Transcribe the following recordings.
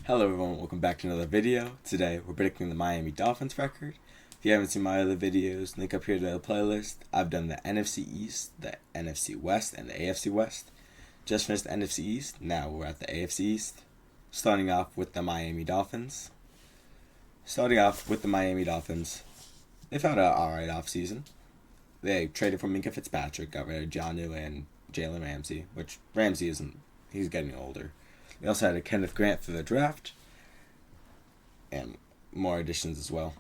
Hello everyone, welcome back to another video. Today we're predicting the Miami Dolphins record. If you haven't seen my other videos, link up here to the playlist. I've done the NFC East, the NFC West, and the AFC West. Just finished the NFC East, now we're at the AFC East. Starting off with the Miami Dolphins. They've had an alright offseason. They traded for Minka Fitzpatrick, got rid of Jonnu and Jalen Ramsey, which Ramsey isn't, he's getting older. They also had a Kenneth Grant for the draft, and more additions as well.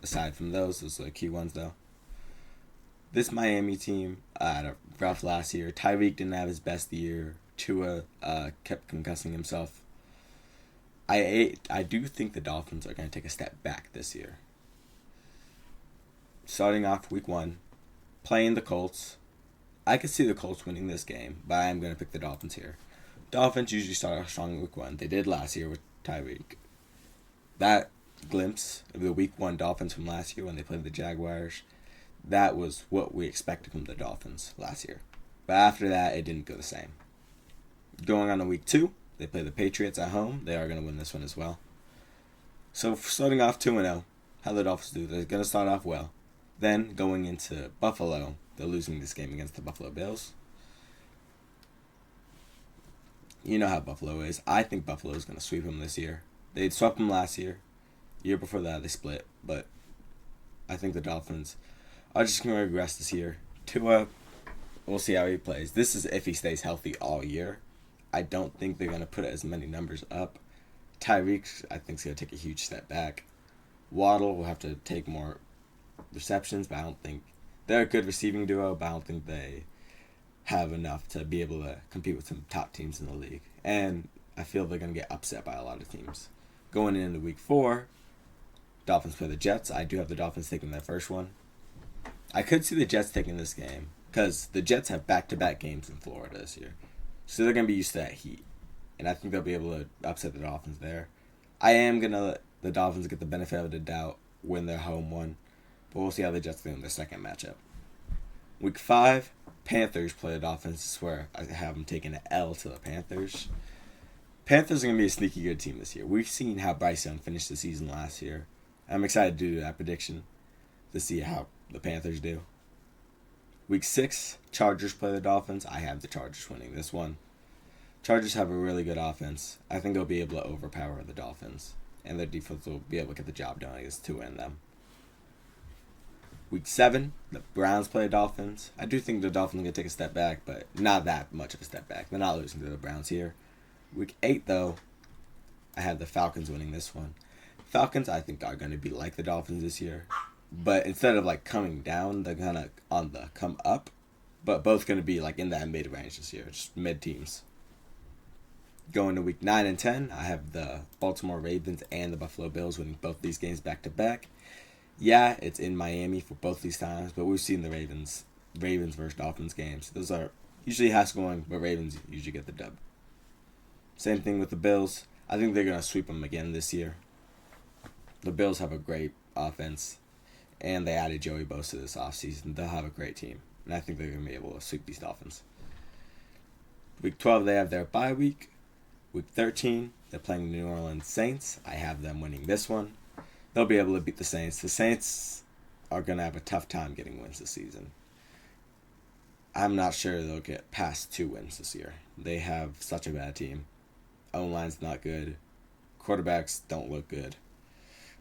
Aside from those are the key ones though. This Miami team had a rough last year. Tyreek didn't have his best year. Tua kept concussing himself. I do think the Dolphins are going to take a step back this year. Starting off week 1, playing the Colts. I could see the Colts winning this game, but I am going to pick the Dolphins here. Dolphins usually start off strong in week 1. They did last year with Tyreek. That glimpse of the week 1 Dolphins from last year when they played the Jaguars, that was what we expected from the Dolphins last year. But after that, it didn't go the same. Going on to week 2, they play the Patriots at home. They are going to win this one as well. So starting off 2-0, how the Dolphins do, they're going to start off well. Then going into Buffalo, they're losing this game against the Buffalo Bills. You know how Buffalo is. I think Buffalo is going to sweep them this year. They swept them last year. Year before that, they split. But I think the Dolphins are just going to regress this year. Tua, we'll see how he plays. This is if he stays healthy all year. I don't think they're going to put as many numbers up. Tyreek, I think, is going to take a huge step back. Waddle will have to take more receptions, but I don't think they're a good receiving duo, but I don't think they have enough to be able to compete with some top teams in the league. And I feel they're going to get upset by a lot of teams. Going into week 4, Dolphins play the Jets. I do have the Dolphins taking their first one. I could see the Jets taking this game because the Jets have back-to-back games in Florida this year. So they're going to be used to that heat. And I think they'll be able to upset the Dolphins there. I am going to let the Dolphins get the benefit of the doubt, win their home one. But we'll see how the Jets do in their second matchup. Week 5, Panthers play the Dolphins. This is where I have them taking an L to the Panthers. Panthers are going to be a sneaky good team this year. We've seen how Bryce Young finished the season last year. I'm excited to do that prediction to see how the Panthers do. Week 6, Chargers play the Dolphins. I have the Chargers winning this one. Chargers have a really good offense. I think they'll be able to overpower the Dolphins. And their defense will be able to get the job done against Tua and them. Week 7, the Browns play the Dolphins. I do think the Dolphins are going to take a step back, but not that much of a step back. They're not losing to the Browns here. Week 8, though, I have the Falcons winning this one. Falcons, I think, are going to be like the Dolphins this year. But instead of, coming down, they're kind of on the come up. But both going to be, in that mid-range this year. Just mid-teams. Going to week 9 and 10, I have the Baltimore Ravens and the Buffalo Bills winning both these games back-to-back. Yeah, it's in Miami for both these times, but we've seen the Ravens versus Dolphins games. Those are usually high-scoring, but Ravens usually get the dub. Same thing with the Bills. I think they're going to sweep them again this year. The Bills have a great offense, and they added Joey Bosa this offseason. They'll have a great team, and I think they're going to be able to sweep these Dolphins. Week 12, they have their bye week. Week 13, they're playing the New Orleans Saints. I have them winning this one. They'll be able to beat the Saints. The Saints are going to have a tough time getting wins this season. I'm not sure they'll get past 2 wins this year. They have such a bad team. O-line's not good. Quarterbacks don't look good.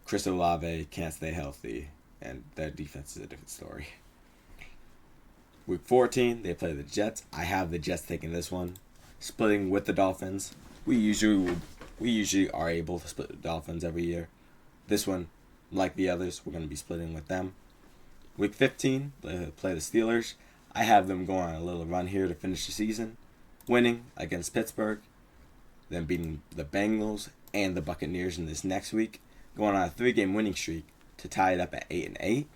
Chris Olave can't stay healthy. And their defense is a different story. Week 14, they play the Jets. I have the Jets taking this one. Splitting with the Dolphins. We usually are able to split the Dolphins every year. This one, like the others, we're going to be splitting with them. Week 15, they play the Steelers. I have them going on a little run here to finish the season. Winning against Pittsburgh. Then beating the Bengals and the Buccaneers in this next week. Going on a 3-game winning streak to tie it up at 8-8.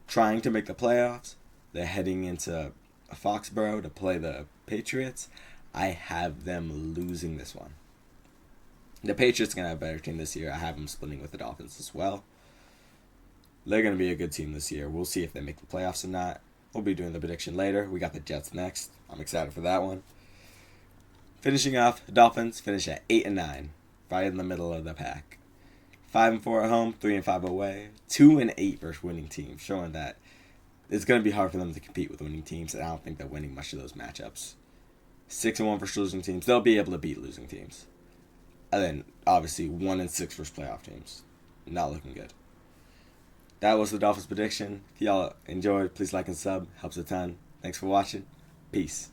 Trying to make the playoffs. They're heading into Foxborough to play the Patriots. I have them losing this one. The Patriots are going to have a better team this year. I have them splitting with the Dolphins as well. They're going to be a good team this year. We'll see if they make the playoffs or not. We'll be doing the prediction later. We got the Jets next. I'm excited for that one. Finishing off, the Dolphins finish at 8-9. right in the middle of the pack. 5-4 at home, 3-5 away, 2-8 versus winning teams, showing that it's going to be hard for them to compete with winning teams, and I don't think they're winning much of those matchups. 6-1 versus losing teams, they'll be able to beat losing teams. And then, obviously, 1-6 versus playoff teams. Not looking good. That was the Dolphins prediction. If y'all enjoyed, please like and sub. Helps a ton. Thanks for watching. Peace.